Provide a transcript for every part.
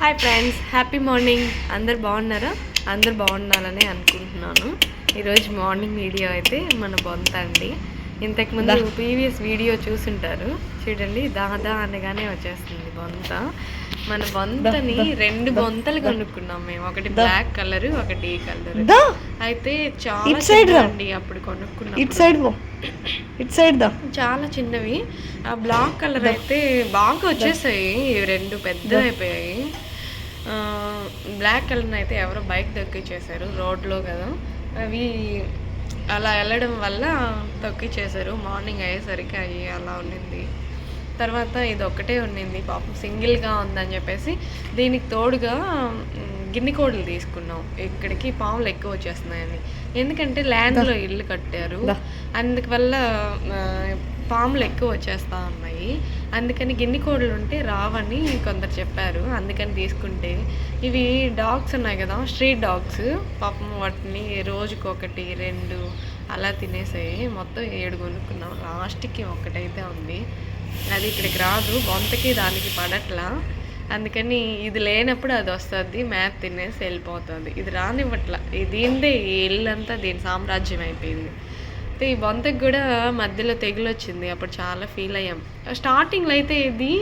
Hi friends, happy morning. అందరు బాగున్నారా? అందరు బాగుండాలని అనుకుంటున్నాను. ఈరోజు మార్నింగ్ వీడియో అయితే మన బొంత అండి. ఇంతకుముందు ప్రీవియస్ వీడియో చూసుంటారు, చూడండి. దాదా అనగానే వచ్చేస్తుంది బొంత. మన బొంతని 2 బొంతలు కొనుక్కున్నాం మేము. ఒకటి బ్లాక్ కలర్, ఒకటి ఈ కలర్. అయితే చాలా చిన్నవి అప్పుడు కొనుక్కున్నాం. చాలా చిన్నవి. ఆ బ్లాక్ కలర్ అయితే బాగా వచ్చేసాయి, 2 పెద్దవి అయిపోయాయి. బ్లాక్ కలర్ అయితే ఎవరో బైక్ తొక్కిచ్చేసారు రోడ్లో కదా, అవి అలా వెళ్ళడం వల్ల తొక్కిచ్చేసారు. మార్నింగ్ అయ్యేసరికి అవి అలా ఉండింది. తర్వాత ఇది ఒక్కటే ఉండింది, పాపం సింగిల్గా ఉందని చెప్పేసి దీనికి తోడుగా గిన్నె కోడలు తీసుకున్నాం. ఇక్కడికి పాములు ఎక్కువ వచ్చేస్తున్నాయని, ఎందుకంటే ల్యాండ్లో ఇల్లు కట్టారు, అందువల్ల పాములు ఎక్కువ వచ్చేస్తూ ఉన్నాయి. అందుకని గిన్నె కోడలు ఉంటే రావని కొందరు చెప్పారు, అందుకని తీసుకుంటే. ఇవి డాగ్స్ ఉన్నాయి కదా, స్ట్రీట్ డాగ్స్, పాపం వాటిని రోజుకొకటి 2 అలా తినేసాయి. మొత్తం 7 కొనుక్కున్నాం. లాస్ట్కి ఒక్కటైతే ఉంది, అది ఇక్కడికి రాదు, బొంతకి దానికి పడట్లా. అందుకని ఇది లేనప్పుడు అది వస్తుంది, మ్యాప్ తినేసి వెళ్ళిపోతుంది. ఇది రానివ్వట్లా, దీనిదే ఈ ఇల్లు అంతా దీని సామ్రాజ్యం అయిపోయింది. ఈ బొంతకు కూడా మధ్యలో తెగులు వచ్చింది, అప్పుడు చాలా ఫీల్ అయ్యాం. స్టార్టింగ్లో అయితే ఇది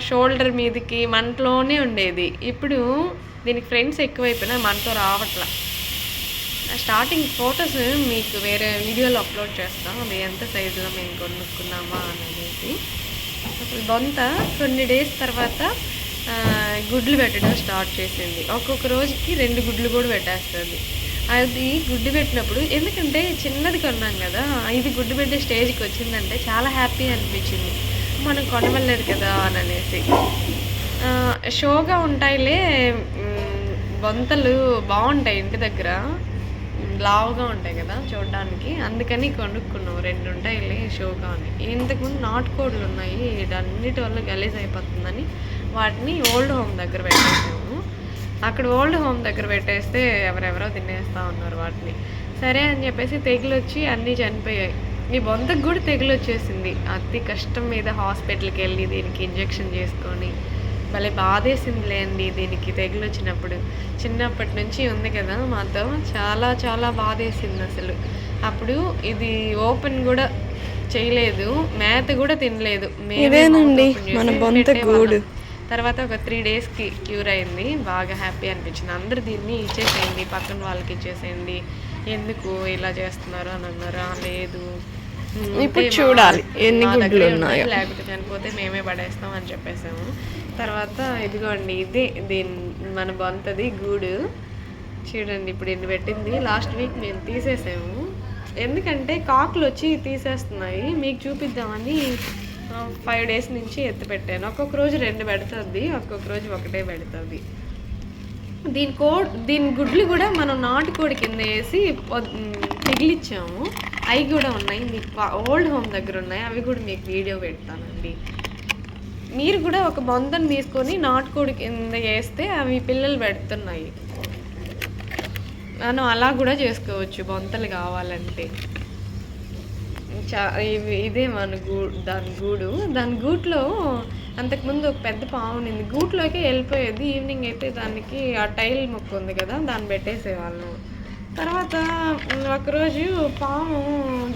షోల్డర్ మీదకి మంటలోనే ఉండేది. ఇప్పుడు దీనికి ఫ్రెండ్స్ ఎక్కువైపోయినా మనతో రావట్లా. స్టార్టింగ్ ఫొటోస్ మీకు వేరే వీడియోలో అప్లోడ్ చేస్తాం, అది ఎంత సైజులో మేము కొనుక్కున్నామా అనేది. అసలు బొంత కొన్ని డేస్ తర్వాత గుడ్లు పెట్టడం స్టార్ట్ చేసింది. ఒక్కొక్క రోజుకి 2 గుడ్లు కూడా పెట్టేస్తుంది. అది గుడ్డు పెట్టినప్పుడు, ఎందుకంటే చిన్నది కొన్నాం కదా, ఇది గుడ్డు పెట్టే స్టేజ్కి వచ్చిందంటే చాలా హ్యాపీ అనిపించింది. మనం కొనవలేదు కదా అని అనేసి. షోగా ఉంటాయిలే బొంతలు, బాగుంటాయి ఇంటి దగ్గర, లావుగా ఉంటాయి కదా చూడడానికి, అందుకని కొనుక్కున్నాం. 2 ఉంటాయిలే షోగా అని. ఇంతకుముందు నాటుకోళ్ళు ఉన్నాయి, వీటన్నిటి వల్ల గలీజ్ అయిపోతుందని వాటిని ఓల్డ్ హోమ్ దగ్గర పెట్టేసాము. అక్కడ ఓల్డ్ హోమ్ దగ్గర పెట్టేస్తే ఎవరెవరో తినేస్తూ ఉన్నారు వాటిని. సరే అని చెప్పేసి తెగులు వచ్చి అన్నీ చనిపోయాయి. ఈ బొంతకు కూడా తెగులు వచ్చేసింది. అతి కష్టం మీద హాస్పిటల్కి వెళ్ళి దీనికి ఇంజెక్షన్ చేసుకొని భలే బాధేసిందిలే అండి. దీనికి తెగులు వచ్చినప్పుడు చిన్నప్పటి నుంచి ఉంది కదా మాతో, చాలా చాలా బాధేసింది అసలు. అప్పుడు ఇది ఓపెన్ కూడా చేయలేదు, మేత కూడా తినలేదు. తర్వాత ఒక 3 డేస్కి క్యూర్ అయింది, బాగా హ్యాపీ అనిపించింది. అందరూ దీన్ని ఇచ్చేసేయండి, పక్కన వాళ్ళకి ఇచ్చేసేయండి, ఎందుకు ఇలా చేస్తున్నారు అని అన్నారు. లేదు, ఇప్పుడు చూడాలి ఎన్ని గుడ్లు ఉన్నాయో, లేకపోతే చనిపోతే మేమే పడేస్తాం అని చెప్పేసాము. తర్వాత ఇదిగోండి, ఇది మన బొంతది గూడు చూడండి. ఇప్పుడు ఎన్ని పెట్టింది. లాస్ట్ వీక్ మేము తీసేసాము, ఎందుకంటే కాకులు వచ్చి తీసేస్తున్నాయి. మీకు చూపిద్దామని 5 డేస్ నుంచి ఎత్తి పెట్టాను. ఒక్కొక్క రోజు 2 పెడుతుంది, ఒక్కొక్క రోజు 1 పెడుతుంది. దీని గుడ్లు కూడా మనం నాటుకోడి కింద వేసి పిగిలిచ్చాము. అవి కూడా ఉన్నాయి, మీకు ఓల్డ్ హోమ్ దగ్గర ఉన్నాయి, అవి కూడా మీకు వీడియో పెడతానండి. మీరు కూడా ఒక బొంతను తీసుకొని నాటుకోడి కింద వేస్తే అవి పిల్లలు పెడుతున్నాయి. మనం అలా కూడా చేసుకోవచ్చు బొంతలు కావాలంటే. ఇదే మన దాని గూట్లో అంతకుముందు ఒక పెద్ద పాము ఉంది, గూట్లోకి వెళ్ళిపోయేది. ఈవినింగ్ అయితే దానికి ఆ టైల్ మొక్క ఉంది కదా, దాన్ని పెట్టేసేవాళ్ళం. తర్వాత ఒకరోజు పాము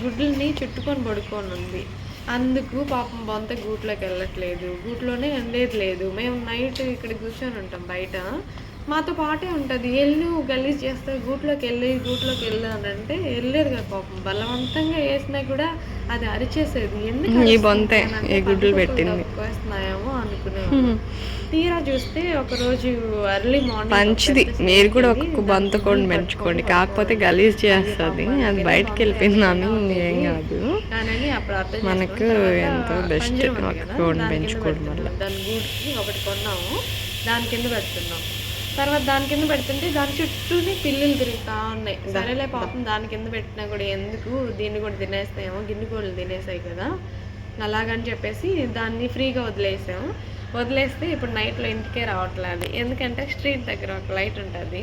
గుడ్లని చుట్టుకొని పడుకొని ఉంది, అందుకు పాపం బొంత గూట్లోకి వెళ్ళట్లేదు, గూట్లోనే ఉండేది లేదు. మేము నైట్ ఇక్కడ కూర్చొని ఉంటాం బయట, మాతో పాటే ఉంటుంది. ఎల్లు గలీజ్ చేస్తే గూట్లోకి వెళ్ళు అని అంటే వెళ్ళేది కదా పాపం. బలవంతంగా వేసినా కూడా అది అరిచేసేది, ఎందుకు వేస్తున్నాయేమో అనుకునేవాళ్ళం. తీరా చూస్తే ఒకరోజు ఎర్లీ మార్నింగ్, మంచిది మీరు కూడా ఒక్కొక్క బొంత కూడా పెంచుకోండి, కాకపోతే గలీజ్ చేస్తుంది, అది బయటకు వెళ్ళిపోయిందని ఏం కాదు కానీ అప్పుడు అర్థం మనకు ఎంతో బెస్ట్ పెంచుకోవడం వల్ల. దాని గూడ్కి ఒకటి కొన్నాము, దాని కింద పెడుతున్నాం. తర్వాత దాని కింద పెడుతుంటే దాని చుట్టూనే పిల్లులు తిరుగుతూ ఉన్నాయి. సరేలే పాపం దాని కింద పెట్టినా కూడా ఎందుకు, దీన్ని కూడా తినేస్తాయేమో, గిన్నె కోళ్ళు తినేసాయి కదా అలాగని చెప్పేసి దాన్ని ఫ్రీగా వదిలేసాము. వదిలేస్తే ఇప్పుడు నైట్లో ఇంటికే రావట్లేదు, ఎందుకంటే స్ట్రీట్ దగ్గర ఒక లైట్ ఉంటుంది.